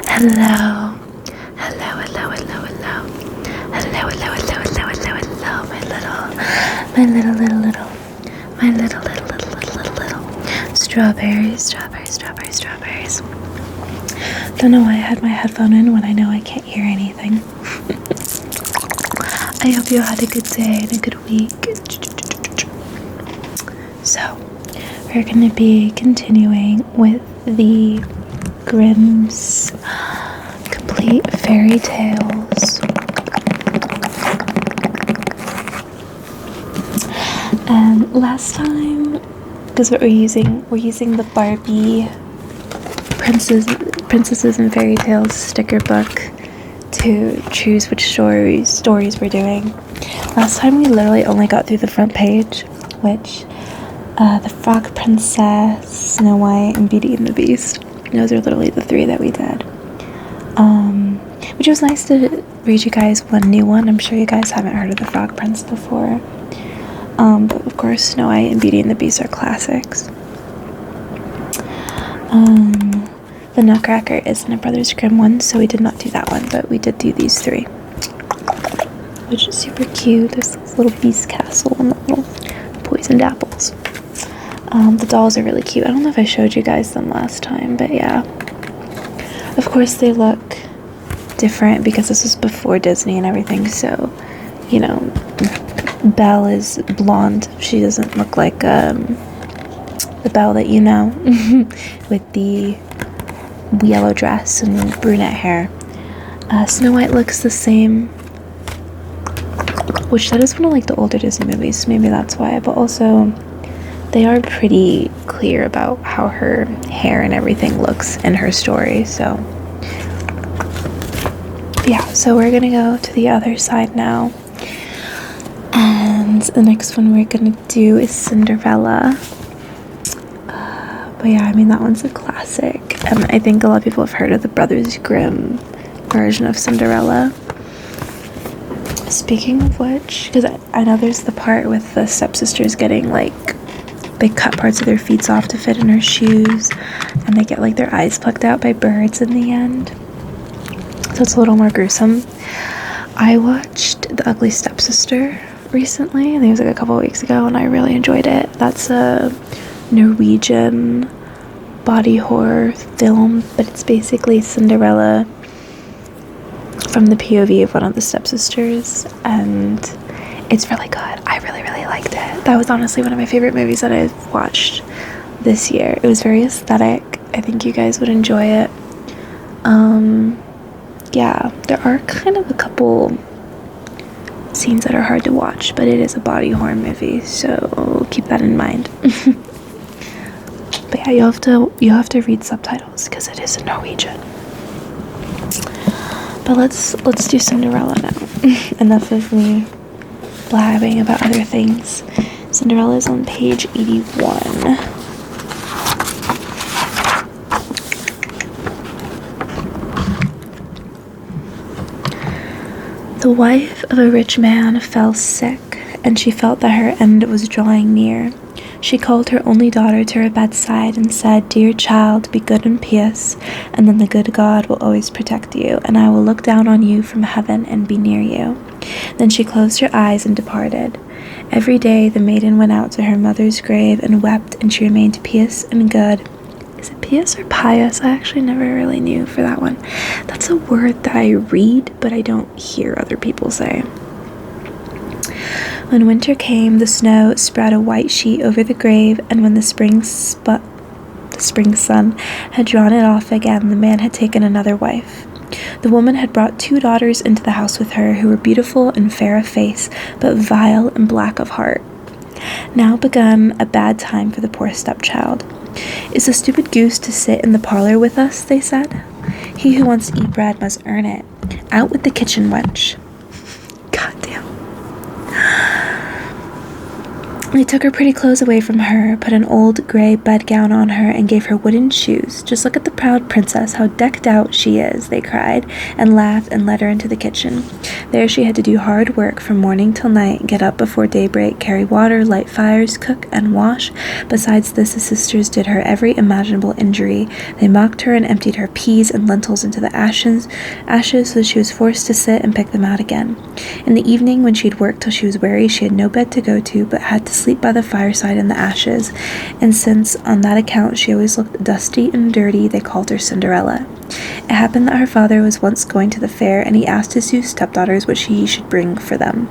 Hello. Hello, hello, hello, hello. Hello, hello, hello, hello, hello, hello, my little strawberries. Don't know why I had my headphone in when I know I can't hear anything. I hope you had a good day and a good week. So, we're going to be continuing with the Grimm's Complete Fairy Tales. And last time, because we're using the Barbie Princesses and Fairy Tales sticker book to choose which stories we're doing. Last time we literally only got through the front page, which the Frog Princess, Snow White, and Beauty and the Beast. Those are literally the 3 that we did. Which was nice to read you guys one new one. I'm sure you guys haven't heard of the Frog Prince before. But of course, Snow White and Beauty and the Beast are classics. The Nutcracker isn't a Brothers Grimm one, so we did not do that one, but we did do these 3. Which is super cute. There's this little beast castle and the little poisoned apples. The dolls are really cute. I don't know if I showed you guys them last time, but yeah. Of course, they look different because this was before Disney and everything, so, you know, Belle is blonde. She doesn't look like the Belle that you know, with the yellow dress and brunette hair. Snow White looks the same, which that is one of like the older Disney movies, maybe that's why, but also they are pretty clear about how her hair and everything looks in her story, so yeah. So we're gonna go to the other side now, and the next one we're gonna do is Cinderella. But yeah, I mean, that one's a classic, and I think a lot of people have heard of the Brothers Grimm version of Cinderella. Speaking of which, because I know there's the part with the stepsisters getting, like, they cut parts of their feet off to fit in her shoes, and they get, like, their eyes plucked out by birds in the end. So it's a little more gruesome. I watched The Ugly Stepsister recently, I think it was like a couple of weeks ago, and I really enjoyed it. That's a Norwegian body horror film, but it's basically Cinderella from the POV of one of the stepsisters, and it's really good. I really liked it. That was honestly one of my favorite movies that I've watched this year. It was very aesthetic. I think you guys would enjoy it. Yeah, there are kind of a couple scenes that are hard to watch, but it is a body horror movie, so keep that in mind. But yeah, you have to read subtitles because it is in Norwegian. But let's do Cinderella now. Enough of me blabbing about other things. Cinderella is on page 81. The wife of a rich man fell sick, and she felt that her end was drawing near. She called her only daughter to her bedside and said, "Dear child, be good and pious, and then the good God will always protect you, and I will look down on you from heaven and be near you." Then she closed her eyes and departed. Every day the maiden went out to her mother's grave and wept, and she remained pious and good. Is it pious or pious? I actually never really knew for that one. That's a word that I read, but I don't hear other people say. When winter came, the snow spread a white sheet over the grave, and when the spring sun had drawn it off again, the man had taken another wife. The woman had brought 2 daughters into the house with her, who were beautiful and fair of face, but vile and black of heart. Now begun a bad time for the poor stepchild. "Is the stupid goose to sit in the parlor with us?" they said. "He who wants to eat bread must earn it. Out with the kitchen wench." God damn. They took her pretty clothes away from her, put an old gray bedgown on her, and gave her wooden shoes. "Just look at the proud princess, how decked out she is," they cried, and laughed and led her into the kitchen. There she had to do hard work from morning till night, get up before daybreak, carry water, light fires, cook, and wash. Besides this, the sisters did her every imaginable injury. They mocked her and emptied her peas and lentils into the ashes so that she was forced to sit and pick them out again. In the evening, when she had worked till she was weary, she had no bed to go to, but had to sleep by the fireside in the ashes, and since on that account she always looked dusty and dirty, they called her Cinderella. It happened that her father was once going to the fair, and he asked his 2 stepdaughters what he should bring for them.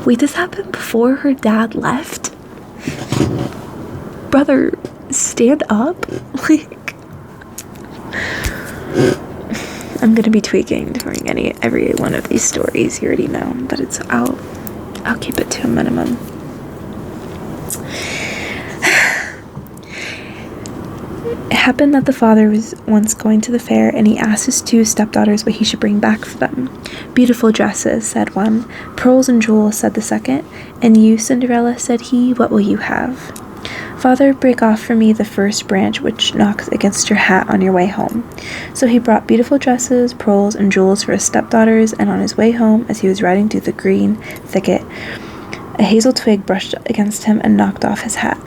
Wait, this happened before her dad left? Brother, stand up. Like, I'm gonna be tweaking during every one of these stories. You already know, but I'll keep it to a minimum. It happened that the father was once going to the fair, and he asked his 2 stepdaughters what he should bring back for them. "Beautiful dresses," said one. "Pearls and jewels," said the second. "And you, Cinderella," said he, "what will you have?" "Father, break off for me the first branch which knocks against your hat on your way home." So he brought beautiful dresses, pearls, and jewels for his stepdaughters, and on his way home, as he was riding through the green thicket, a hazel twig brushed against him and knocked off his hat.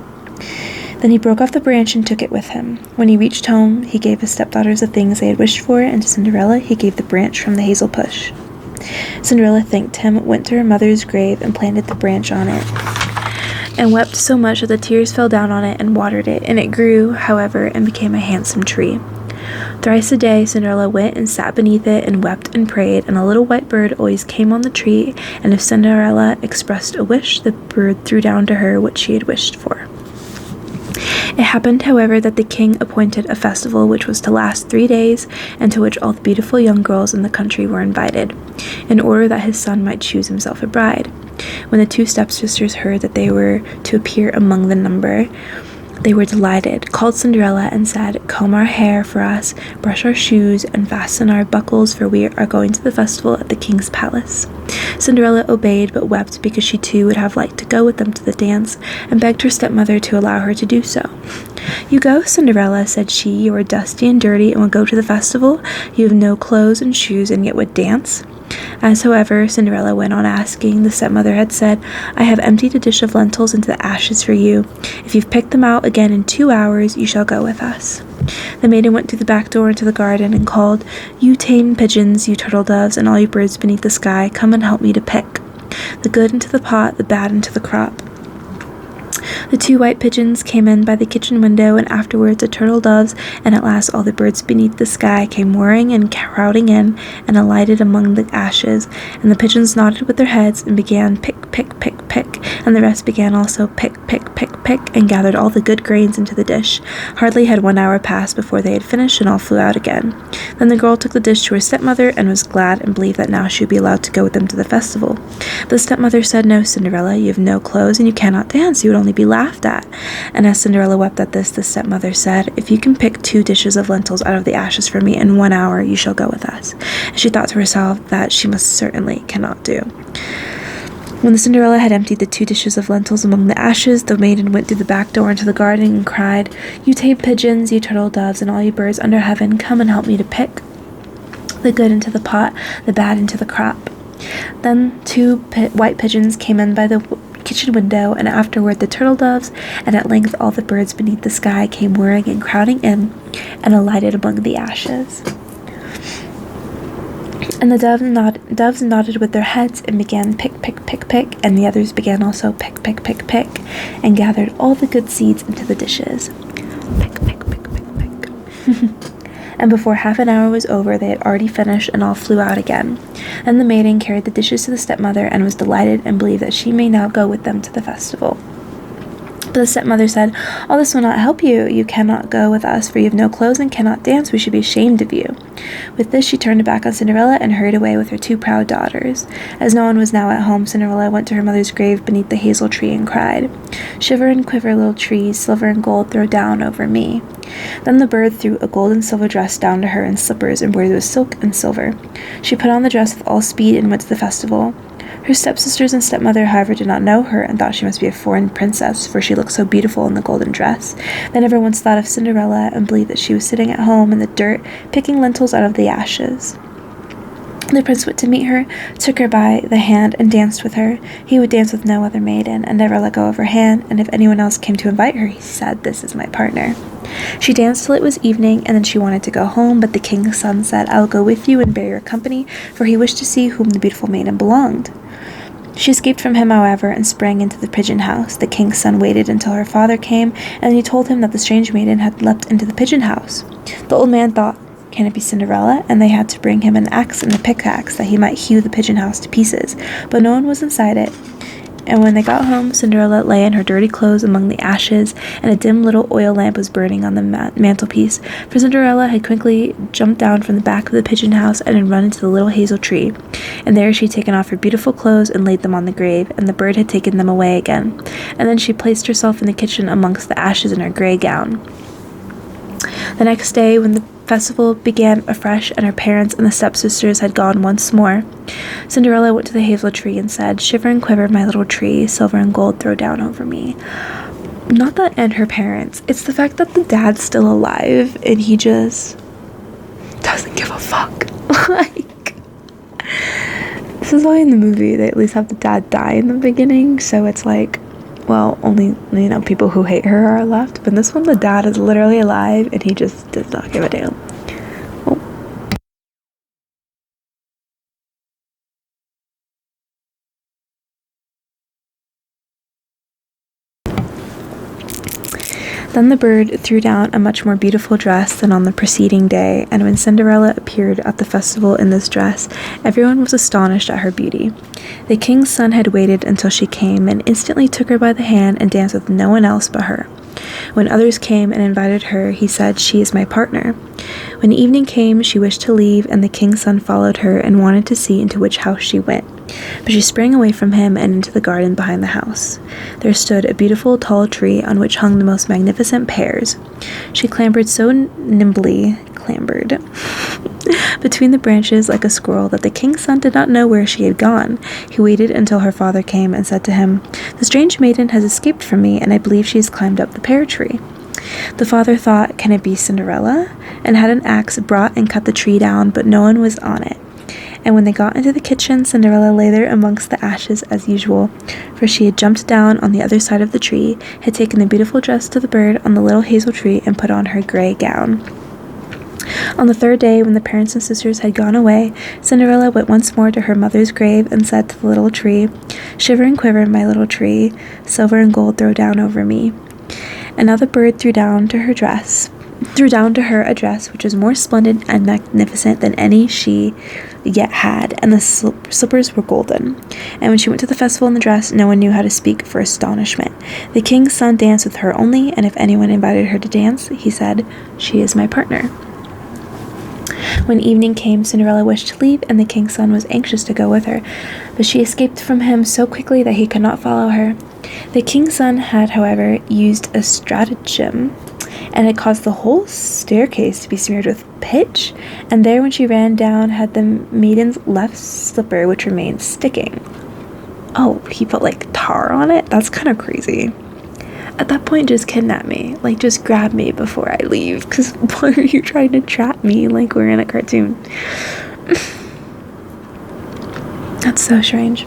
Then he broke off the branch and took it with him. When he reached home, he gave his stepdaughters the things they had wished for, and to Cinderella he gave the branch from the hazel bush. Cinderella thanked him, went to her mother's grave, and planted the branch on it, and wept so much that the tears fell down on it and watered it, and it grew, however, and became a handsome tree. Thrice a day Cinderella went and sat beneath it and wept and prayed, and a little white bird always came on the tree, and if Cinderella expressed a wish, the bird threw down to her what she had wished for. It happened, however, that the king appointed a festival which was to last 3 days, and to which all the beautiful young girls in the country were invited, in order that his son might choose himself a bride. When the 2 stepsisters heard that they were to appear among the number, they were delighted, called Cinderella, and said, "Comb our hair for us, brush our shoes, and fasten our buckles, for we are going to the festival at the king's palace." Cinderella obeyed, but wept because she too would have liked to go with them to the dance, and begged her stepmother to allow her to do so. "You go, Cinderella," said she. "You are dusty and dirty, and will go to the festival. You have no clothes and shoes, and yet would dance." As, however, Cinderella went on asking, the stepmother had said, "I have emptied a dish of lentils into the ashes for you. If you've picked them out again in 2 hours, you shall go with us." The maiden went through the back door into the garden and called, "You tame pigeons, you turtle doves, and all you birds beneath the sky, come and help me to pick the good into the pot, the bad into the crop." The 2 white pigeons came in by the kitchen window, and afterwards the turtle doves, and at last all the birds beneath the sky came whirring and crowding in, and alighted among the ashes, and the pigeons nodded with their heads, and began pick, pick, pick, pick, and the rest began also pick, pick, pick, pick, and gathered all the good grains into the dish. Hardly had 1 hour passed before they had finished, and all flew out again. Then the girl took the dish to her stepmother, and was glad, and believed that now she would be allowed to go with them to the festival. The stepmother said, "No, Cinderella, you have no clothes, and you cannot dance. You would only be laughed at." And as Cinderella wept at this, the stepmother said, "If you can pick 2 dishes of lentils out of the ashes for me in 1 hour, you shall go with us." And she thought to herself that she must certainly cannot do. When the Cinderella had emptied the 2 dishes of lentils among the ashes, the maiden went through the back door into the garden and cried, "You tame pigeons, you turtle doves, and all you birds under heaven, come and help me to pick the good into the pot, the bad into the crop." Then 2 white pigeons came in by the kitchen window, and afterward the turtle doves, and at length all the birds beneath the sky came whirring and crowding in, and alighted among the ashes. And the doves nodded with their heads, and began pick, pick, pick, pick, and the others began also pick, pick, pick, pick, and gathered all the good seeds into the dishes. Pick, pick, pick, pick, pick. And before half an hour was over, they had already finished, and all flew out again. Then the maiden carried the dishes to the stepmother, and was delighted, and believed that she may now go with them to the festival. But the stepmother said, "All this will not help you. You cannot go with us, for you have no clothes and cannot dance. We should be ashamed of you." With this she turned back on Cinderella, and hurried away with her 2 proud daughters. As no one was now at home, Cinderella went to her mother's grave beneath the hazel tree, and cried, "Shiver and quiver, little trees, silver and gold throw down over me." Then the bird threw a gold and silver dress down to her, and slippers embroidered with silk and silver. She put on the dress with all speed, and went to the festival. Her stepsisters and stepmother, however, did not know her and thought she must be a foreign princess, for she looked so beautiful in the golden dress. They never once thought of Cinderella and believed that she was sitting at home in the dirt, picking lentils out of the ashes. The prince went to meet her, took her by the hand, and danced with her. He would dance with no other maiden, and never let go of her hand, and if anyone else came to invite her, he said, "This is my partner." She danced till it was evening, and then she wanted to go home, but the king's son said, "I will go with you and bear your company," for he wished to see whom the beautiful maiden belonged. She escaped from him, however, and sprang into the pigeon house. The king's son waited until her father came, and he told him that the strange maiden had leapt into the pigeon house. The old man thought, "Can it be Cinderella?" And they had to bring him an axe and a pickaxe that he might hew the pigeon house to pieces, but no one was inside it. And when they got home, Cinderella lay in her dirty clothes among the ashes, and a dim little oil lamp was burning on the mantelpiece. For Cinderella had quickly jumped down from the back of the pigeon house and had run into the little hazel tree. And there she had taken off her beautiful clothes and laid them on the grave, and the bird had taken them away again. And then she placed herself in the kitchen amongst the ashes in her grey gown. The next day, when the festival began afresh and her parents and the stepsisters had gone once more, Cinderella went to the hazel tree and said, "Shiver and quiver, my little tree, silver and gold throw down over me." Not that and her parents. It's the fact that the dad's still alive and he just doesn't give a fuck. Like, this is why in the movie they at least have the dad die in the beginning, so it's like, well, only, people who hate her are left. But in this one, the dad is literally alive, and he just does not give a damn. Oh. Then the bird threw down a much more beautiful dress than on the preceding day, and when Cinderella appeared at the festival in this dress, everyone was astonished at her beauty. The king's son had waited until she came, and instantly took her by the hand and danced with no one else but her. When others came and invited her, he said, "She is my partner." When evening came, she wished to leave, and the king's son followed her and wanted to see into which house she went. But she sprang away from him and into the garden behind the house. There stood a beautiful tall tree on which hung the most magnificent pears. She clambered between the branches like a squirrel that the king's son did not know where she had gone. He waited until her father came and said to him, "The strange maiden has escaped from me, and I believe she has climbed up the pear tree." The father thought, "Can it be Cinderella?" and had an axe brought and cut the tree down, but no one was on it. And when they got into the kitchen, Cinderella lay there amongst the ashes as usual, for she had jumped down on the other side of the tree, had taken the beautiful dress to the bird on the little hazel tree, and put on her grey gown. On the third day, when the parents and sisters had gone away, Cinderella went once more to her mother's grave and said to the little tree, "Shiver and quiver, my little tree, silver and gold throw down over me." And now the bird threw down to her a dress which was more splendid and magnificent than any she yet had, and the slippers were golden. And when she went to the festival in the dress, no one knew how to speak for astonishment. The king's son danced with her only, and if anyone invited her to dance, he said, "She is my partner." When evening came, Cinderella wished to leave, and the king's son was anxious to go with her, but she escaped from him so quickly that he could not follow her. The king's son had, however, used a stratagem, and had caused the whole staircase to be smeared with pitch, and there when she ran down had the maiden's left slipper, which remained sticking. Oh, he put like tar on it? That's kind of crazy. At that point, just kidnap me. Like, just grab me before I leave, because why are you trying to trap me like we're in a cartoon? That's so strange.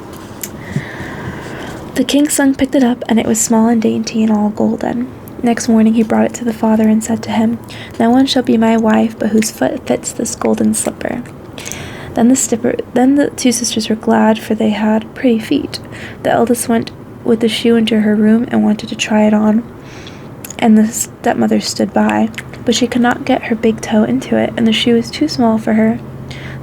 The king's son picked it up, and it was small and dainty and all golden. Next morning he brought it to the father and said to him, "No one shall be my wife but whose foot fits this golden slipper." Then the two sisters were glad, for they had pretty feet. The eldest went with the shoe into her room and wanted to try it on, and the stepmother stood by, but she could not get her big toe into it, and the shoe was too small for her.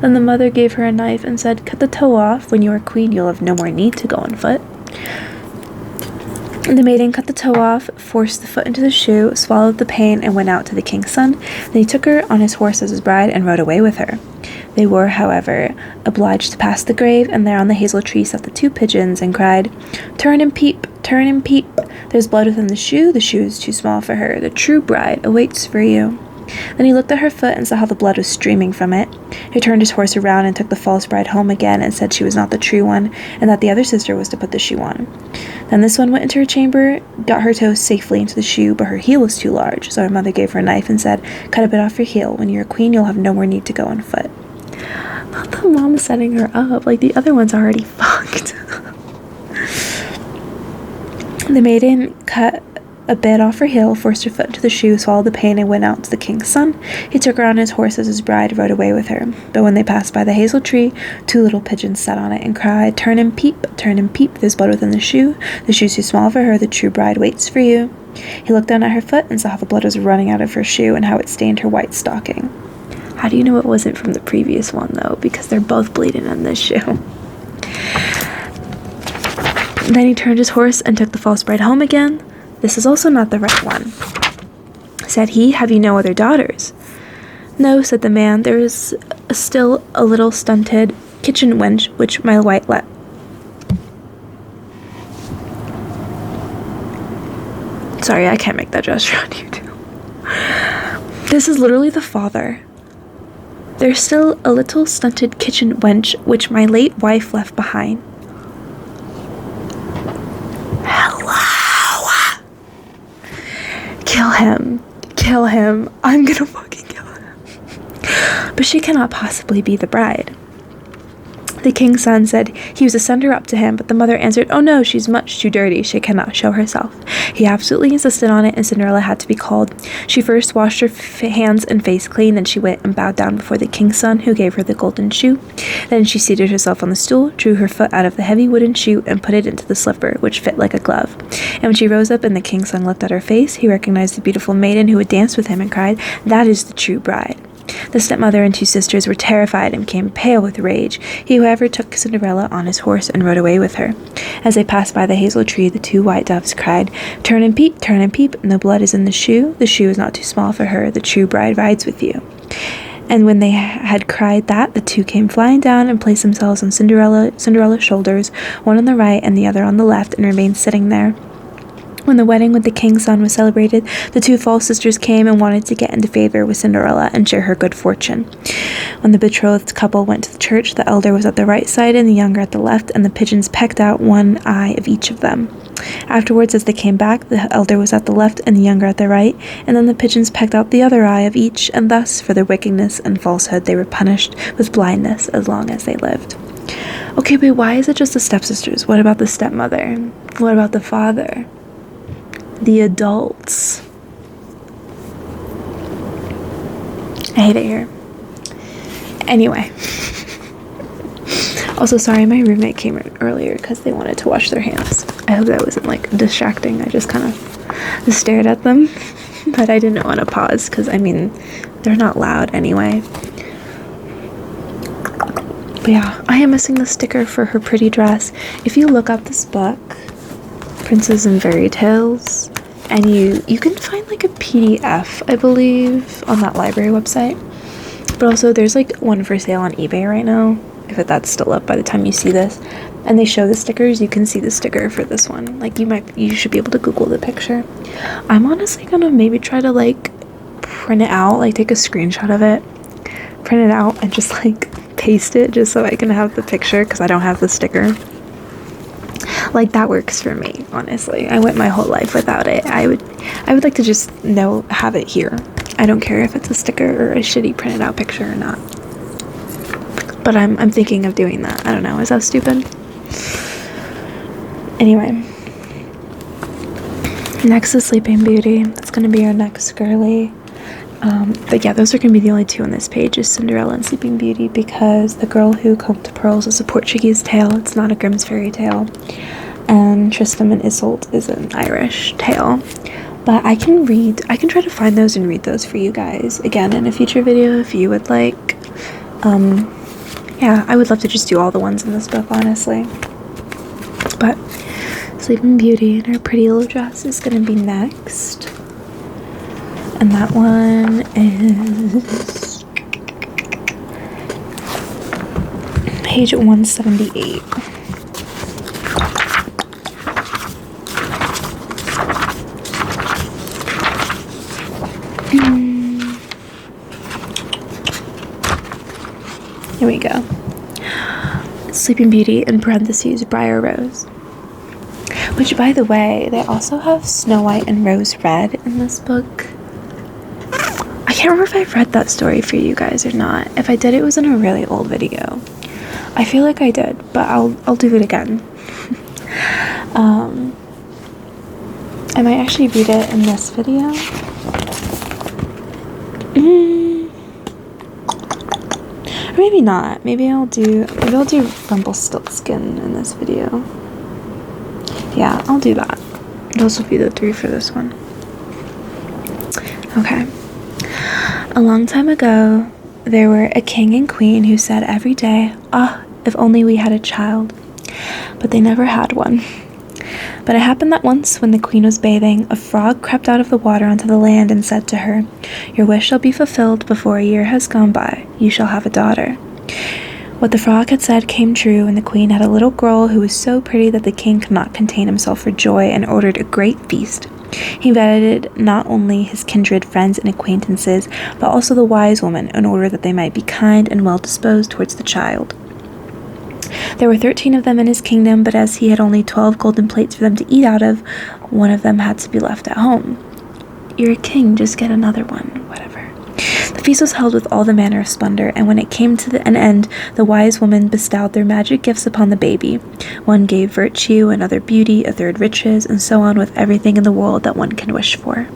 Then the mother gave her a knife and said, "Cut the toe off. When you are queen, you'll have no more need to go on foot." The maiden cut the toe off, forced the foot into the shoe, swallowed the pain, and went out to the king's son. Then he took her on his horse as his bride and rode away with her. They were, however, obliged to pass the grave, and there on the hazel tree sat the two pigeons and cried, "Turn and peep, turn and peep. There's blood within the shoe is too small for her. The true bride awaits for you." Then he looked at her foot and saw how the blood was streaming from it. He turned his horse around and took the false bride home again and said she was not the true one and that the other sister was to put the shoe on. Then this one went into her chamber, got her toe safely into the shoe, but her heel was too large, so her mother gave her a knife and said, "Cut a bit off your heel. When you're a queen, you'll have no more need to go on foot." Not the mom setting her up. Like, the other one's already fucked. The maiden cut a bit off her heel, forced her foot into the shoe, swallowed the pain, and went out to the king's son. He took her on his horse as his bride, rode away with her. But when they passed by the hazel tree, 2 little pigeons sat on it and cried, turn and peep, there's blood within the shoe. The shoe's too small for her, the true bride waits for you." He looked down at her foot and saw how the blood was running out of her shoe and how it stained her white stocking. How do you know it wasn't from the previous one, though? Because they're both bleeding in this shoe. Then he turned his horse and took the false bride home again. "This is also not the right one," said he. "Have you no other daughters?" "No," said the man. "There is still a little stunted kitchen wench, which my white let..." Sorry, I can't make that gesture on YouTube. This is literally the father. "There's still a little stunted kitchen wench, which my late wife left behind." Kill him. I'm gonna fucking kill him. But she cannot possibly be the bride. The king's son said he was to send her up to him, but the mother answered, "Oh no, she's much too dirty. She cannot show herself." He absolutely insisted on it, and Cinderella had to be called. She first washed her hands and face clean, then she went and bowed down before the king's son, who gave her the golden shoe. Then she seated herself on the stool, drew her foot out of the heavy wooden shoe, and put it into the slipper, which fit like a glove. And when she rose up and the king's son looked at her face, he recognized the beautiful maiden who had danced with him and cried, "That is the true bride." The stepmother and 2 sisters were terrified and became pale with rage. He, however, took Cinderella on his horse and rode away with her. As they passed by the hazel tree, the 2 white doves cried, turn and peep, and the blood is in the shoe. The shoe is not too small for her. The true bride rides with you." And when they had cried that, the 2 came flying down and placed themselves on Cinderella's shoulders, one on the right and the other on the left, and remained sitting there. When the wedding with the king's son was celebrated, the 2 false sisters came and wanted to get into favor with Cinderella and share her good fortune. When the betrothed couple went to the church, the elder was at the right side and the younger at the left, and the pigeons pecked out one eye of each of them. Afterwards, as they came back, the elder was at the left and the younger at the right, and then the pigeons pecked out the other eye of each, and thus, for their wickedness and falsehood, they were punished with blindness as long as they lived. Okay, but why is it just the stepsisters? What about the stepmother? What about the father? The adults. I hate it here. Anyway. Also, sorry, my roommate came earlier because they wanted to wash their hands. I hope that wasn't, like, distracting. I just kind of stared at them. But I didn't want to pause because, I mean, they're not loud anyway. But yeah, I am missing the sticker for her pretty dress. If you look up this book, Princes and Fairytales, and you can find like a PDF, I believe, on that library website. But also there's like one for sale on eBay right now, if that's still up by the time you see this, and they show the stickers. You can see the sticker for this one. Like, you should be able to Google the picture. I'm honestly gonna maybe try to like print it out, like take a screenshot of it, print it out, and just like paste it just so I can have the picture, because I don't have the sticker. Like, that works for me, honestly. I went my whole life without it. I would like to just have it here. I don't care if it's a sticker or a shitty printed out picture or not. But I'm thinking of doing that. I don't know. Is that stupid? Anyway. Next is Sleeping Beauty. That's going to be our next girly. But yeah, those are going to be the only 2 on this page, is Cinderella and Sleeping Beauty, because The Girl Who Combed Pearls is a Portuguese tale. It's not a Grimm's fairy tale. And Tristram and Isolde is an Irish tale. But I can try to find those and read those for you guys again in a future video if you would like. Yeah, I would love to just do all the ones in this book, honestly. But Sleeping Beauty in her pretty little dress is going to be next. And that one is page 178. Here we go. Sleeping Beauty, in parentheses, Briar Rose. Which, by the way, they also have Snow White and Rose Red in this book. I can't remember if I've read that story for you guys or not. If I did, it was in a really old video. I feel like I did, but I'll do it again. I might actually read it in this video. Or maybe not. Maybe I'll do Rumplestiltskin in this video. Yeah, I'll do that. Those will be the 3 for this one. Okay. A long time ago, there were a king and queen who said every day, "Ah, if only we had a child." But they never had one. But it happened that once, when the queen was bathing, a frog crept out of the water onto the land and said to her, "Your wish shall be fulfilled before a year has gone by. You shall have a daughter." What the frog had said came true, and the queen had a little girl who was so pretty that the king could not contain himself for joy and ordered a great feast. He invited not only his kindred friends and acquaintances, but also the wise woman, in order that they might be kind and well disposed towards the child. There were 13 of them in his kingdom, but as he had only 12 golden plates for them to eat out of, one of them had to be left at home. "You're a king, just get another one," whatever. The feast was held with all the manner of splendor, and when it came to an end, the wise women bestowed their magic gifts upon the baby. One gave virtue, another beauty, a third riches, and so on with everything in the world that one can wish for.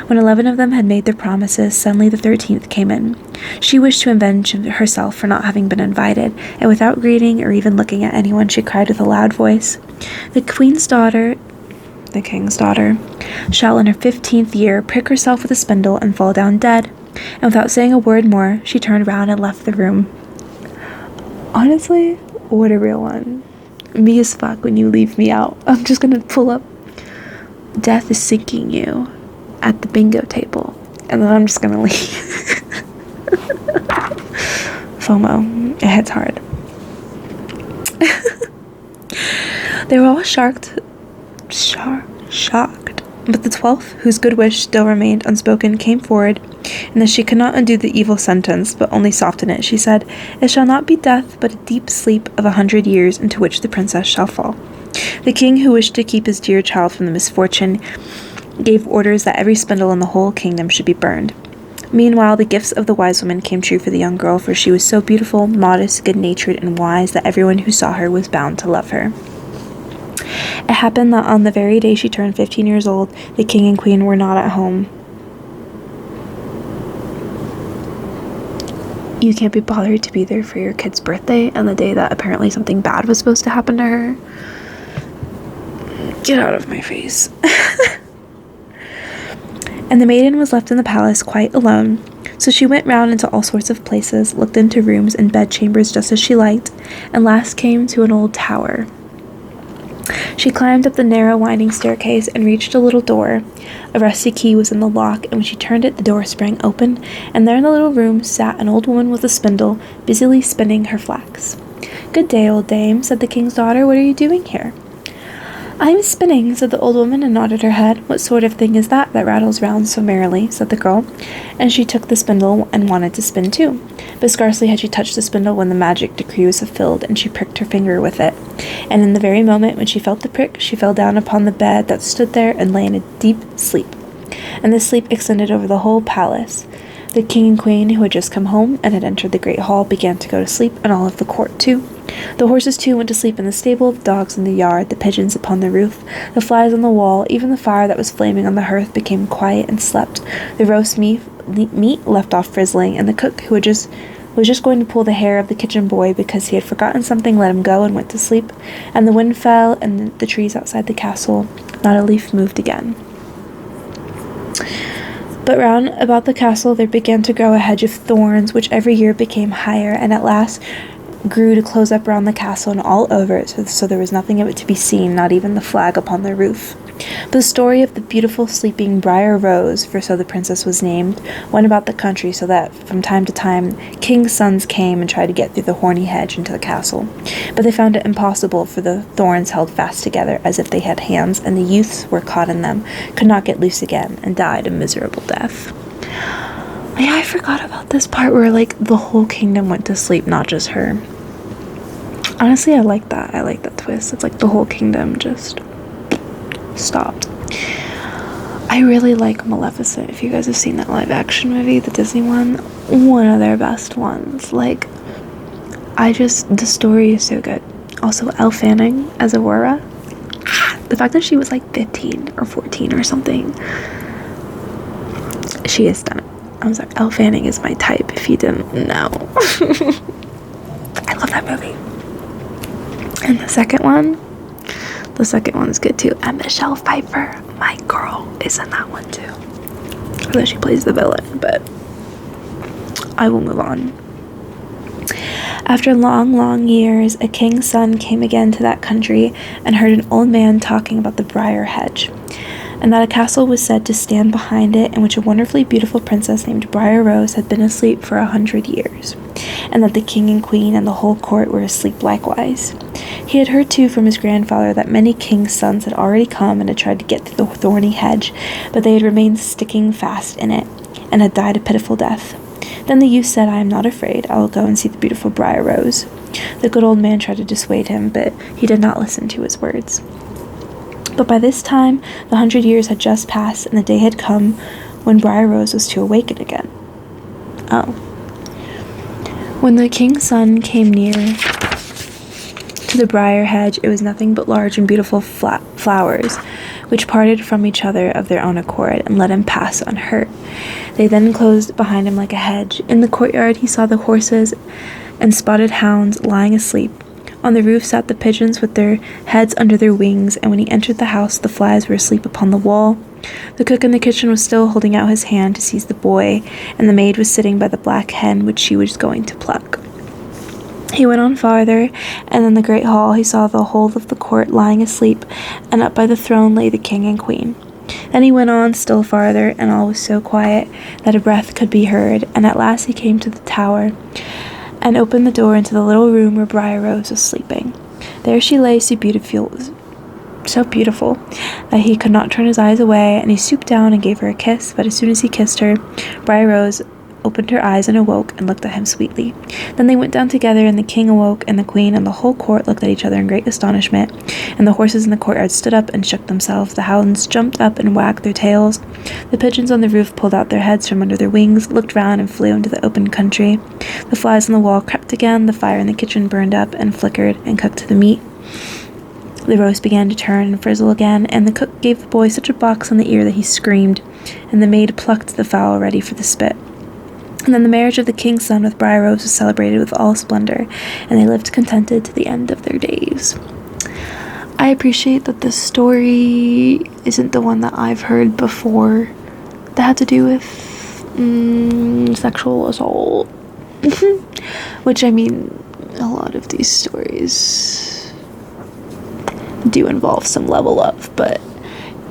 When 11 of them had made their promises, suddenly the 13th came in. She wished to avenge herself for not having been invited, and without greeting or even looking at anyone, she cried with a loud voice, the king's daughter, shall in her 15th year prick herself with a spindle and fall down dead." And without saying a word more, she turned round and left the room. Honestly, what a real one. Me as fuck when you leave me out. I'm just gonna pull up "Death is seeking you" at the bingo table, and then I'm just gonna leave. FOMO, it hits hard. They were all shocked, but the 12th, whose good wish still remained unspoken, came forward, and as she could not undo the evil sentence, but only soften it, she said, "It shall not be death, but a deep sleep of 100 years, into which the princess shall fall." The king, who wished to keep his dear child from the misfortune, gave orders that every spindle in the whole kingdom should be burned. Meanwhile, the gifts of the wise woman came true for the young girl, for she was so beautiful, modest, good-natured, and wise that everyone who saw her was bound to love her. It happened that on the very day she turned 15 years old, the king and queen were not at home. You can't be bothered to be there for your kid's birthday and the day that apparently something bad was supposed to happen to her. Get out of my face. And the maiden was left in the palace quite alone, so she went round into all sorts of places, looked into rooms and bedchambers just as she liked, and last came to an old tower. She climbed up the narrow winding staircase and reached a little door. A rusty key was in the lock, and when she turned it, the door sprang open, and there in the little room sat an old woman with a spindle, busily spinning her flax. "Good day, old dame," said the king's daughter. "What are you doing here?" "I'm spinning," said the old woman, and nodded her head. "What sort of thing is that rattles round so merrily?" said the girl, and she took the spindle and wanted to spin too. But scarcely had she touched the spindle when the magic decree was fulfilled, and she pricked her finger with it. And in the very moment when she felt the prick, she fell down upon the bed that stood there and lay in a deep sleep. And this sleep extended over the whole palace. The king and queen, who had just come home and had entered the great hall, began to go to sleep, and all of the court too. The horses too went to sleep in the stable, the dogs in the yard, the pigeons upon the roof, the flies on the wall, even the fire that was flaming on the hearth became quiet and slept. The roast meat left off frizzling, and the cook, who was just going to pull the hair of the kitchen boy because he had forgotten something, let him go and went to sleep. And the wind fell, and the trees outside the castle, not a leaf moved again. But round about the castle there began to grow a hedge of thorns, which every year became higher, and at last grew to close up round the castle and all over it, so there was nothing of it to be seen, not even the flag upon the roof. But the story of the beautiful sleeping Briar Rose, for so the princess was named, went about the country, so that from time to time king's sons came and tried to get through the horny hedge into the castle. But they found it impossible, for the thorns held fast together as if they had hands, and the youths were caught in them, could not get loose again, and died a miserable death. Yeah, I forgot about this part where, like, the whole kingdom went to sleep, not just her. Honestly, I like that. I like that twist. It's like the whole kingdom just stopped. I really like Maleficent. If you guys have seen that live action movie, the Disney one of their best ones. Like, the story is so good. Also, Elle Fanning as Aurora. The fact that she was like 15 or 14 or something. She is stunning. I'm sorry, Elle Fanning is my type, if you didn't know. I love that movie. And the second one's good too. And Michelle Pfeiffer, my girl, is in that one too. Although she plays the villain, but I will move on. After long, long years, a king's son came again to that country and heard an old man talking about the briar hedge, and that a castle was said to stand behind it in which a wonderfully beautiful princess named Briar Rose had been asleep for 100 years, and that the king and queen and the whole court were asleep likewise. He had heard too from his grandfather that many kings' sons had already come and had tried to get through the thorny hedge, but they had remained sticking fast in it, and had died a pitiful death. Then the youth said, "I am not afraid. I will go and see the beautiful Briar Rose." The good old man tried to dissuade him, but he did not listen to his words. But by this time, the 100 years had just passed, and the day had come when Briar Rose was to awaken again. Oh. When the king's son came near to the briar hedge, it was nothing but large and beautiful flowers, which parted from each other of their own accord, and let him pass unhurt. They then closed behind him like a hedge. In the courtyard he saw the horses and spotted hounds lying asleep. On the roof sat the pigeons with their heads under their wings, and when he entered the house the flies were asleep upon the wall. The cook in the kitchen was still holding out his hand to seize the boy, and the maid was sitting by the black hen which she was going to pluck. He went on farther, and in the great hall he saw the whole of the court lying asleep, and up by the throne lay the king and queen. Then he went on still farther, and all was so quiet that a breath could be heard, and at last he came to the tower, and opened the door into the little room where Briar Rose was sleeping. There she lay so beautiful that he could not turn his eyes away, and he stooped down and gave her a kiss, but as soon as he kissed her, Briar Rose opened her eyes and awoke and looked at him sweetly. Then they went down together, and the king awoke, and the queen and the whole court looked at each other in great astonishment, and the horses in the courtyard stood up and shook themselves, the hounds jumped up and wagged their tails, the pigeons on the roof pulled out their heads from under their wings, looked round and flew into the open country, the flies on the wall crept again, the fire in the kitchen burned up and flickered and cooked the meat. The roast began to turn and frizzle again, and the cook gave the boy such a box on the ear that he screamed, and the maid plucked the fowl ready for the spit. And then the marriage of the king's son with Briar Rose was celebrated with all splendor, and they lived contented to the end of their days. I appreciate that this story isn't the one that I've heard before that had to do with sexual assault. Which, I mean, a lot of these stories do involve some level of, but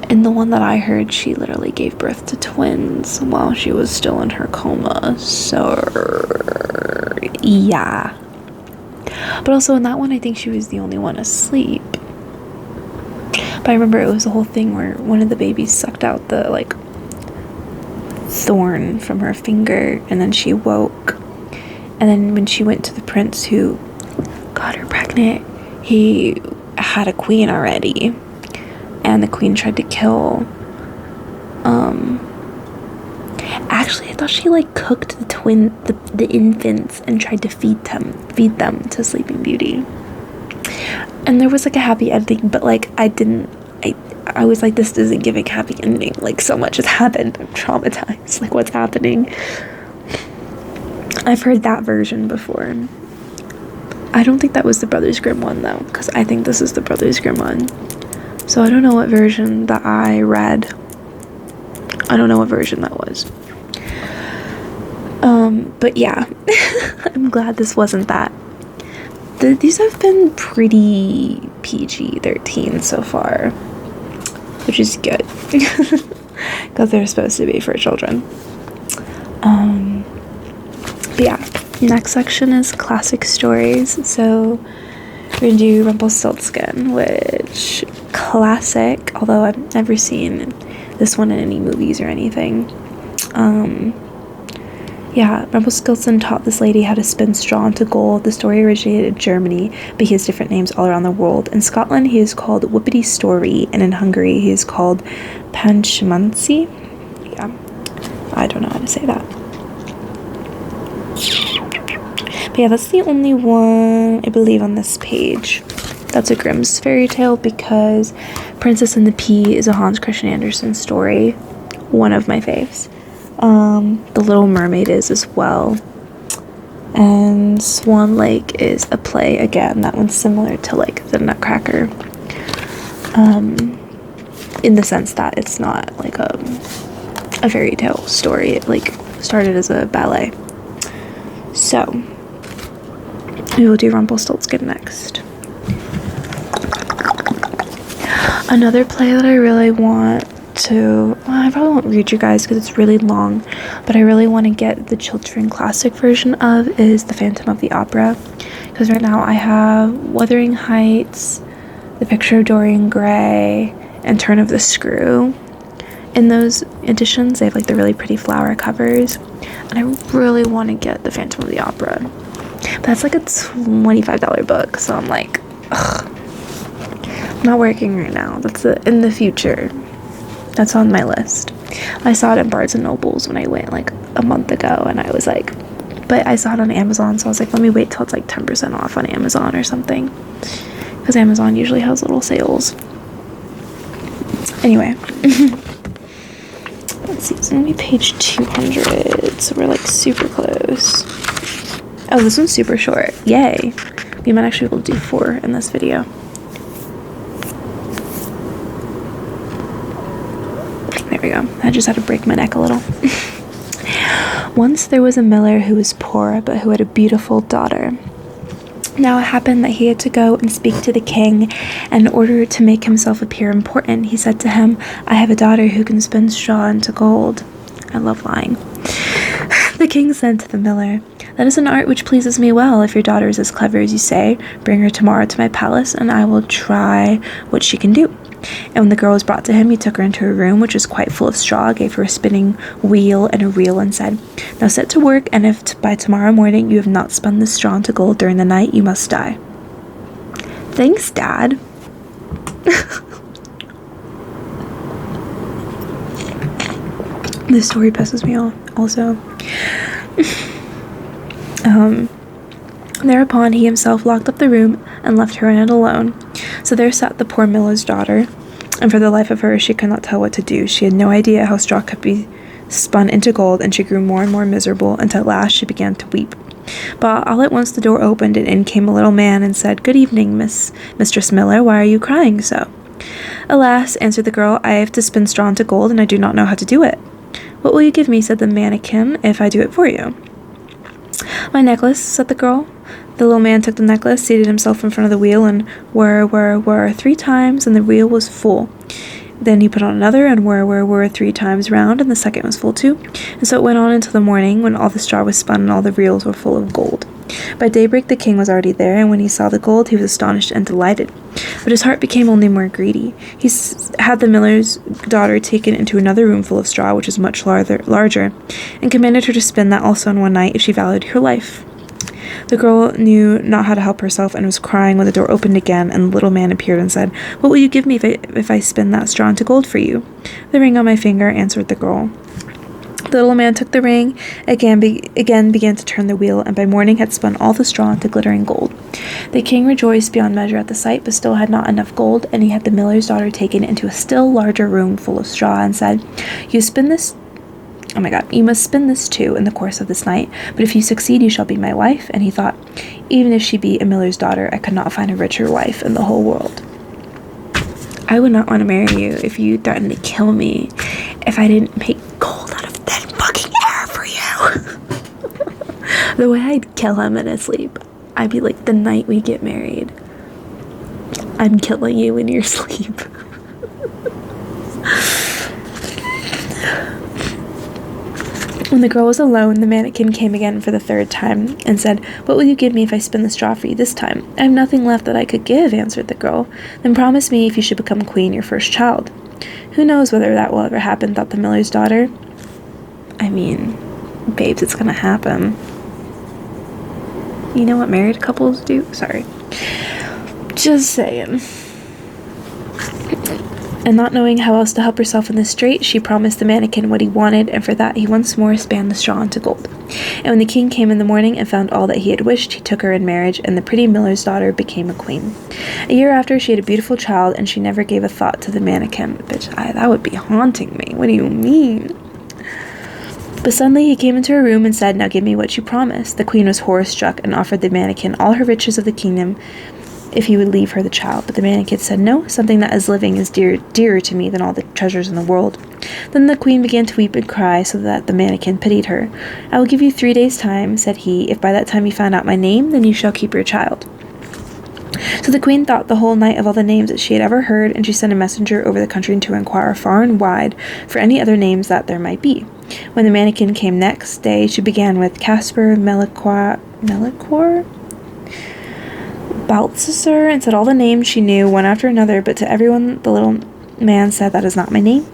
in the one that I heard, she literally gave birth to twins while she was still in her coma, so yeah. But also in that one, I think she was the only one asleep. But I remember it was a whole thing where one of the babies sucked out the, like, thorn from her finger, and then she woke. And then when she went to the prince who got her pregnant, he had a queen already. And the queen tried to kill, actually, I thought she, like, cooked the infants and tried to feed them to Sleeping Beauty. And there was, like, a happy ending, but, like, I was like, this isn't giving happy ending. Like, so much has happened. I'm traumatized. Like, what's happening? I've heard that version before. I don't think that was the Brothers Grimm one, though, because I think this is the Brothers Grimm one. So I don't know what version that I read. I don't know what version that was. But yeah, I'm glad this wasn't that. These have been pretty PG-13 so far, which is good, because they're supposed to be for children. But yeah, next section is classic stories. So we're gonna do Rumplestiltskin, which classic, although I've never seen this one in any movies or anything. Yeah, Rumpelstiltskin taught this lady how to spin straw into gold. The story originated in Germany, but he has different names all around the world. In Scotland, he is called Whippety Story, and in Hungary, he is called Panchmansi. Yeah, I don't know how to say that. But yeah, that's the only one, I believe, on this page. That's a Grimm's fairy tale, because Princess and the Pea is a Hans Christian Andersen story. One of my faves. The Little Mermaid is as well. And Swan Lake is a play again. That one's similar to like the Nutcracker. In the sense that it's not like a fairy tale story. It like started as a ballet. So we will do Rumpelstiltskin next. Another play that I really want to, well, I probably won't read you guys because it's really long, but I really want to get the children classic version of is The Phantom of the Opera, because right now I have Wuthering Heights, The Picture of Dorian Gray, and Turn of the Screw. In those editions, they have like the really pretty flower covers, and I really want to get The Phantom of the Opera. But that's like a $25 book, so I'm like, ugh. I'm not working right now. That's in the future. That's on my list. I saw it at Barnes & Noble's when I went like a month ago, and I was like, but I saw it on Amazon, so I was like, let me wait till it's like 10% off on Amazon or something, because Amazon usually has little sales. Anyway. Let's see, it's gonna be page 200, so we're like super close. Oh, this one's super short. Yay. We might actually be able to do 4 in this video. There we go. I just had to break my neck a little. Once there was a miller who was poor, but who had a beautiful daughter. Now it happened that he had to go and speak to the king, and in order to make himself appear important, he said to him, I have a daughter who can spin straw into gold. I love lying. The king said to the miller, that is an art which pleases me well. If your daughter is as clever as you say, bring her tomorrow to my palace, and I will try what she can do. And when the girl was brought to him, he took her into a room which was quite full of straw, gave her a spinning wheel and a reel, and said, now set to work, and if by tomorrow morning you have not spun this straw into gold during the night, you must die. Thanks, Dad. This story pisses me off also. Thereupon he himself locked up the room and left her in it alone. So there sat the poor miller's daughter, and for the life of her she could not tell what to do. She had no idea how straw could be spun into gold, and she grew more and more miserable, until at last she began to weep. But all at once the door opened, and in came a little man and said, Good evening, Mistress Miller, why are you crying so? Alas, answered the girl, I have to spin straw into gold, and I do not know how to do it. What will you give me, said the mannikin, if I do it for you? My necklace, said the girl. The little man took the necklace, seated himself in front of the wheel, and whir 3 times, and the wheel was full. Then he put on another, and whir 3 times round, and the second was full too. And so it went on until the morning, when all the straw was spun, and all the reels were full of gold. By daybreak the king was already there, and when he saw the gold, he was astonished and delighted. But his heart became only more greedy. He had the miller's daughter taken into another room full of straw, which was much larger, and commanded her to spin that also in one night, if she valued her life. The girl knew not how to help herself, and was crying when the door opened again, and the little man appeared and said, What will you give me if I spin that straw into gold for you? The ring on my finger, answered the girl. The little man took the ring, again began to turn the wheel, and by morning had spun all the straw into glittering gold. The king rejoiced beyond measure at the sight, but still had not enough gold, and he had the miller's daughter taken into a still larger room full of straw, and said, You must spin this too in the course of this night, but if you succeed, you shall be my wife. And he thought, even if she be a miller's daughter, I could not find a richer wife in the whole world. I would not want to marry you if you threatened to kill me if I didn't make gold out of thin fucking air for you. The way I'd kill him in his sleep, I'd be like, the night we get married, I'm killing you in your sleep. When the girl was alone, the mannikin came again for the 3rd time, and said, What will you give me if I spin the straw for you this time? I have nothing left that I could give, answered the girl. Then promise me if you should become queen, your first child. Who knows whether that will ever happen, thought the miller's daughter. I mean, Babes, it's gonna happen. You know what married couples do? Sorry. Just saying. And not knowing how else to help herself in this strait, she promised the mannequin what he wanted, and for that he once more span the straw into gold. And when the king came in the morning and found all that he had wished, he took her in marriage, and the pretty miller's daughter became a queen. A year after, she had a beautiful child, and she never gave a thought to the mannequin. Bitch, that would be haunting me. What do you mean? But suddenly he came into her room and said, "Now give me what you promised." The queen was horror-struck and offered the mannequin all her riches of the kingdom if he would leave her the child. But the mannequin said, "No, something that is living is dearer to me than all the treasures in the world." Then the queen began to weep and cry, so that the mannequin pitied her. "I will give you 3 days' time," said he. "If by that time you find out my name, then you shall keep your child." So the queen thought the whole night of all the names that she had ever heard, and she sent a messenger over the country to inquire far and wide for any other names that there might be. When the mannequin came next day, she began with Casper, Melicor, Balthasar, and said all the names she knew, one after another, but to everyone the little man said, "That is not my name."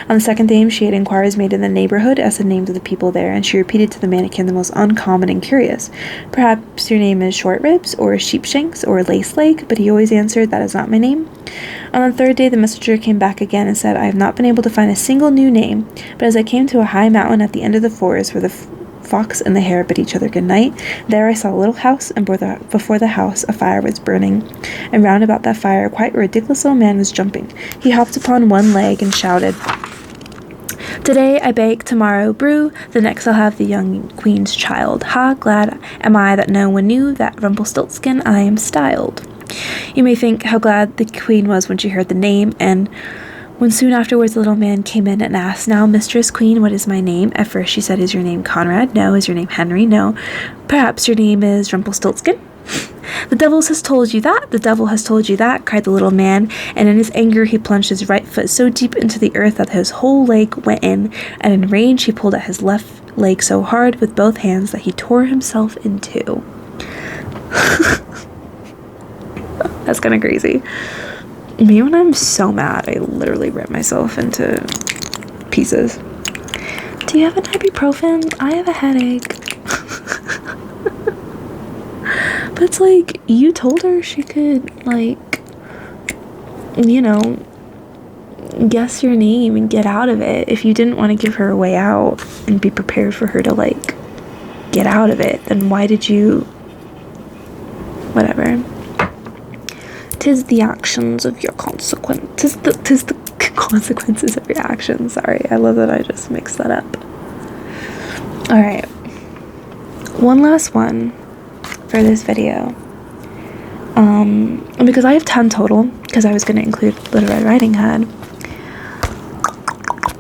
On the second day, she had inquiries made in the neighborhood as the names of the people there, and she repeated to the mannequin the most uncommon and curious. "Perhaps your name is Short Ribs, or Sheepshanks, or Lace Leg," but he always answered, "That is not my name." On the third day, the messenger came back again and said, "I have not been able to find a single new name, but as I came to a high mountain at the end of the forest where the fox and the hare bid each other good night, there I saw a little house, and before the house a fire was burning, and round about that fire quite a ridiculous little man was jumping. He hopped upon one leg and shouted, 'Today I bake, tomorrow brew, the next I'll have the young queen's child. Ha, glad am I that no one knew that Rumplestiltskin I am styled.' You may think how glad the queen was when she heard the name, and when soon afterwards the little man came in and asked, 'Now, Mistress Queen, what is my name?' At first she said, 'Is your name Conrad?' 'No.' 'Is your name Henry?' 'No.' 'Perhaps your name is Rumplestiltskin?' 'The devil has told you that! The devil has told you that!' cried the little man, and in his anger he plunged his right foot so deep into the earth that his whole leg went in, and in rage he pulled at his left leg so hard with both hands that he tore himself in two." That's kind of crazy. Me, when I'm so mad, I literally rip myself into pieces. "Do you have an ibuprofen? I have a headache." But it's like, you told her she could, like, you know, guess your name and get out of it. If you didn't want to give her a way out and be prepared for her to, like, get out of it, then why did you... Whatever. "'Tis the actions of your consequence. 'Tis the consequences of your actions." Sorry, I love that I just mixed that up. Alright. One last one for this video. Because I have 10 total, because I was going to include Little Red Riding Hood.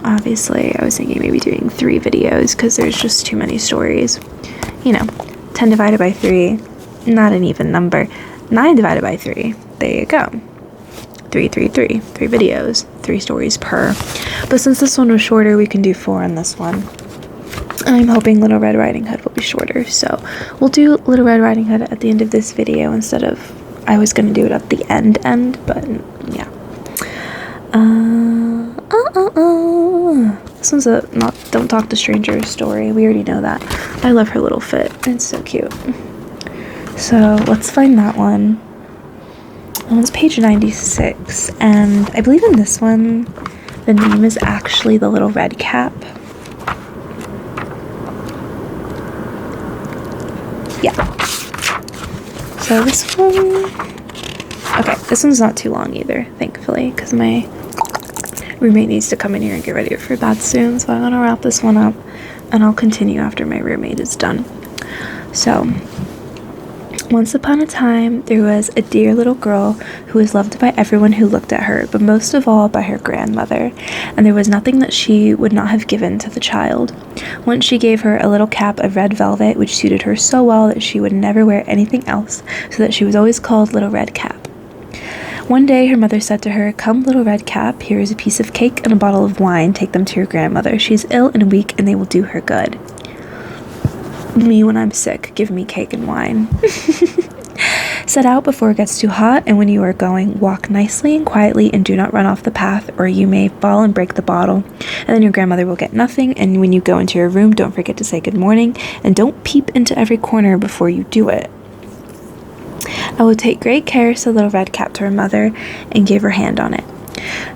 Obviously, I was thinking maybe doing 3 videos, because there's just too many stories. You know, 10 divided by 3, not an even number. 9 divided by 3. There you go. 3, 3, 3. 3 videos. 3 stories per. But since this one was shorter, we can do 4 on this one. I'm hoping Little Red Riding Hood will be shorter, so we'll do Little Red Riding Hood at the end of this video instead of... I was going to do it at the end, but yeah. This one's a not Don't Talk to Strangers story. We already know that. I love her little fit. It's so cute. So let's find that one. That one's page 96, and I believe in this one the name is actually the Little Red Cap. Yeah. So this one... Okay, this one's not too long either, thankfully, because my roommate needs to come in here and get ready for bed soon, so I'm going to wrap this one up, and I'll continue after my roommate is done. So... Once upon a time, there was a dear little girl who was loved by everyone who looked at her, but most of all by her grandmother, and there was nothing that she would not have given to the child. Once she gave her a little cap of red velvet, which suited her so well that she would never wear anything else, so that she was always called Little Red Cap. One day her mother said to her, "Come, Little Red Cap, here is a piece of cake and a bottle of wine. Take them to your grandmother. She is ill and weak, and they will do her good." Me when I'm sick, give me cake and wine. Set out before it gets too hot, and when you are going, walk nicely and quietly and do not run off the path, or you may fall and break the bottle, and then your grandmother will get nothing. And when you go into your room, don't forget to say good morning, and don't peep into every corner before you do it. I will take great care, said Little Red Cap to her mother, and gave her hand on it.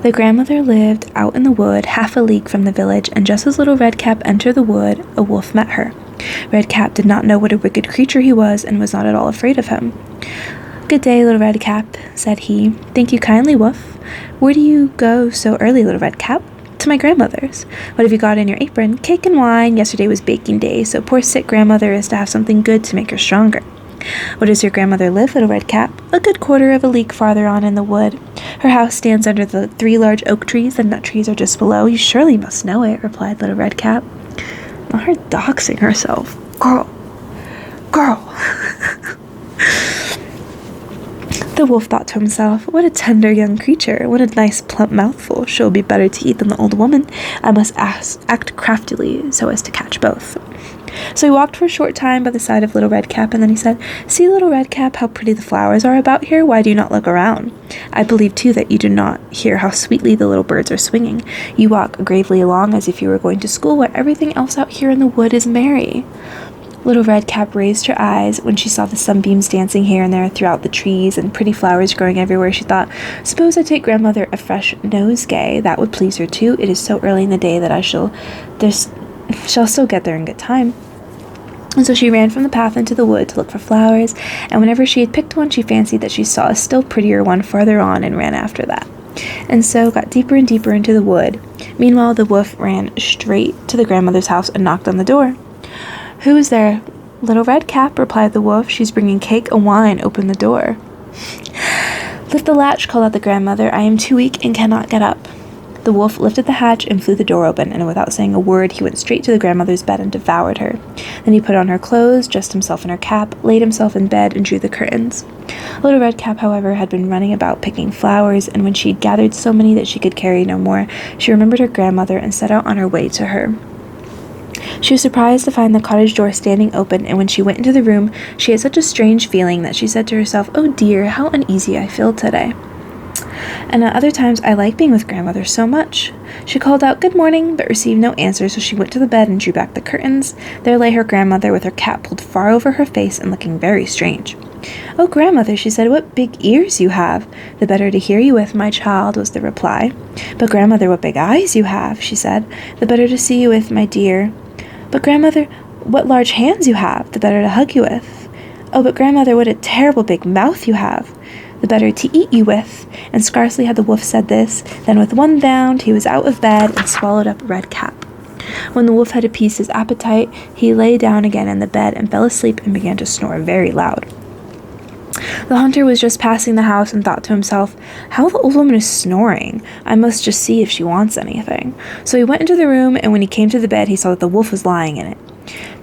The grandmother lived out in the wood, half a league from the village, and just as Little Red Cap entered the wood, a wolf met her. Red Cap did not know what a wicked creature he was, and was not at all afraid of him. Good day, Little Red Cap, said he. Thank you kindly, Wolf. Where do you go so early, Little Red Cap? To my grandmother's. What have you got in your apron? Cake and wine. Yesterday was baking day, so poor sick grandmother is to have something good to make her stronger. Where does your grandmother live, Little Red Cap? A good quarter of a league farther on in the wood. Her house stands under the 3 large oak trees, the nut trees are just below. You surely must know it, replied Little Red Cap. Not her doxing herself. Girl. The wolf thought to himself, what a tender young creature, what a nice plump mouthful. She'll be better to eat than the old woman. I must act craftily so as to catch both. So he walked for a short time by the side of Little Red Cap, and then he said, See, Little Red Cap, how pretty the flowers are about here. Why do you not look around? I believe, too, that you do not hear how sweetly the little birds are swinging. You walk gravely along as if you were going to school, while everything else out here in the wood is merry. Little Red Cap raised her eyes when she saw the sunbeams dancing here and there throughout the trees and pretty flowers growing everywhere. She thought, suppose I take grandmother a fresh nosegay. That would please her, too. It is so early in the day that I shall still get there in good time. And so she ran from the path into the wood to look for flowers, and whenever she had picked one, she fancied that she saw a still prettier one farther on and ran after that, and so got deeper and deeper into the wood. Meanwhile, the wolf ran straight to the grandmother's house and knocked on the door. Who is there? Little Red Cap, replied the wolf. She's bringing cake and wine. Open the door. Lift the latch, called out the grandmother. I am too weak and cannot get up. The wolf lifted the hatch and flew the door open, and without saying a word, he went straight to the grandmother's bed and devoured her. Then he put on her clothes, dressed himself in her cap, laid himself in bed, and drew the curtains. Little Red Cap, however, had been running about picking flowers, and when she had gathered so many that she could carry no more, she remembered her grandmother and set out on her way to her. She was surprised to find the cottage door standing open, and when she went into the room, she had such a strange feeling that she said to herself, Oh dear, how uneasy I feel today. And at other times I like being with grandmother so much. She called out good morning, but received no answer, so she went to the bed and drew back the curtains. There lay her grandmother with her cap pulled far over her face and looking very strange. Oh, grandmother, she said, what big ears you have. The better to hear you with, my child, was the reply. But grandmother, what big eyes you have, she said. The better to see you with, my dear. But grandmother, what large hands you have, the better to hug you with. Oh, but grandmother, what a terrible big mouth you have, the better to eat you with. And scarcely had the wolf said this, than with one bound he was out of bed and swallowed up Red Cap. When the wolf had appeased his appetite, he lay down again in the bed and fell asleep and began to snore very loud. The hunter was just passing the house and thought to himself, how the old woman is snoring. I must just see if she wants anything. So he went into the room, and when he came to the bed, he saw that the wolf was lying in it.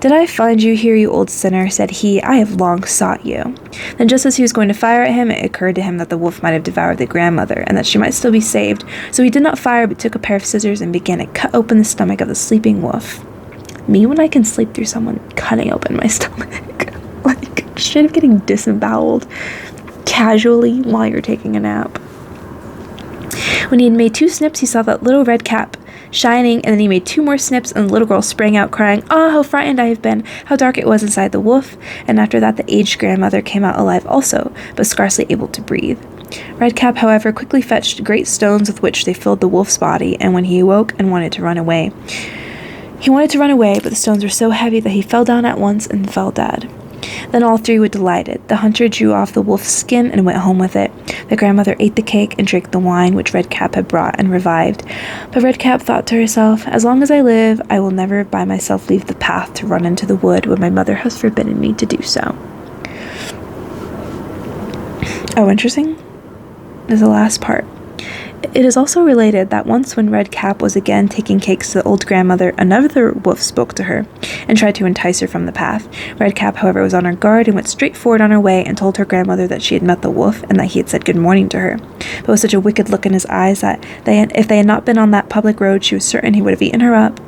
Did I find you here, you old sinner? Said he. I have long sought you. Then just as he was going to fire at him, it occurred to him that the wolf might have devoured the grandmother, and that she might still be saved. So he did not fire, but took a pair of scissors and began to cut open the stomach of the sleeping wolf. Me when I can sleep through someone cutting open my stomach. Like, straight up getting disemboweled casually while you're taking a nap. When he had made 2 snips, he saw that little Red Cap shining, and then he made 2 more snips, and the little girl sprang out crying, Ah, how frightened I have been, how dark it was inside the wolf. And after that the aged grandmother came out alive also, but scarcely able to breathe. Red Cap, however, quickly fetched great stones with which they filled the wolf's body, and when he awoke and wanted to run away, but the stones were so heavy that he fell down at once and fell dead. Then all 3 were delighted. The hunter drew off the wolf's skin and went home with it. The grandmother ate the cake and drank the wine which Red Cap had brought and revived. But Red Cap thought to herself, as long as I live, I will never by myself leave the path to run into the wood when my mother has forbidden me to do so. Oh, interesting. There's the last part. It is also related that once when Red Cap was again taking cakes to the old grandmother, another wolf spoke to her and tried to entice her from the path. Red Cap, however, was on her guard and went straight forward on her way and told her grandmother that she had met the wolf and that he had said good morning to her, but with such a wicked look in his eyes that if they had not been on that public road, she was certain he would have eaten her up.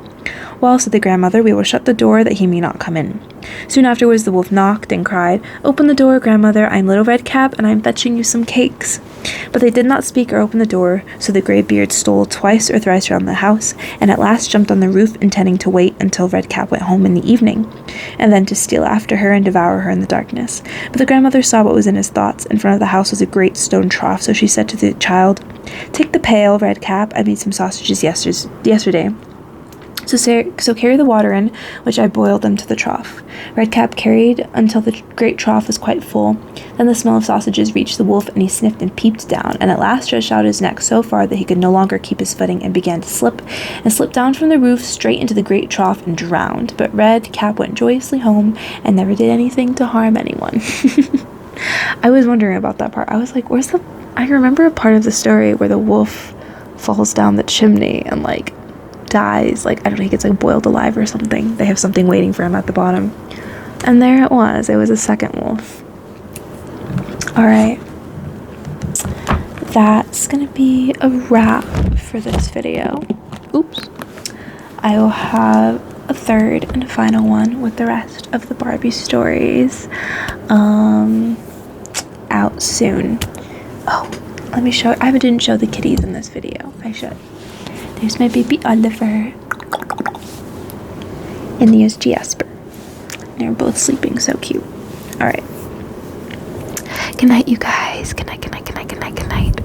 "Well," said the grandmother, "we will shut the door that he may not come in." Soon afterwards the wolf knocked and cried, "Open the door, grandmother, I am Little Red Cap, and I am fetching you some cakes." But they did not speak or open the door, so the greybeard stole twice or thrice round the house, and at last jumped on the roof, intending to wait until Red Cap went home in the evening, and then to steal after her and devour her in the darkness. But the grandmother saw what was in his thoughts. In front of the house was a great stone trough, so she said to the child, "Take the pail, Red Cap, I made some sausages yesterday. So carry the water in, which I boiled them to the trough." Red Cap carried until the great trough was quite full. Then the smell of sausages reached the wolf, and he sniffed and peeped down, and at last stretched out his neck so far that he could no longer keep his footing, and began to slip, and slipped down from the roof straight into the great trough and drowned. But Red Cap went joyously home, and never did anything to harm anyone. I was wondering about that part. I was like, I remember a part of the story where the wolf falls down the chimney and, like, dies, like, I don't know, he gets, like, boiled alive or something. They have something waiting for him at the bottom. And there it was a second wolf. Alright. That's gonna be a wrap for this video. Oops. I will have a third and final one with the rest of the Barbie stories out soon. Oh, let me show, I didn't show the kitties in this video. I should. There's my baby Oliver. And there's Jasper. They're both sleeping so cute. Alright. Good night, you guys. Good night, good night, good night, good night, good night.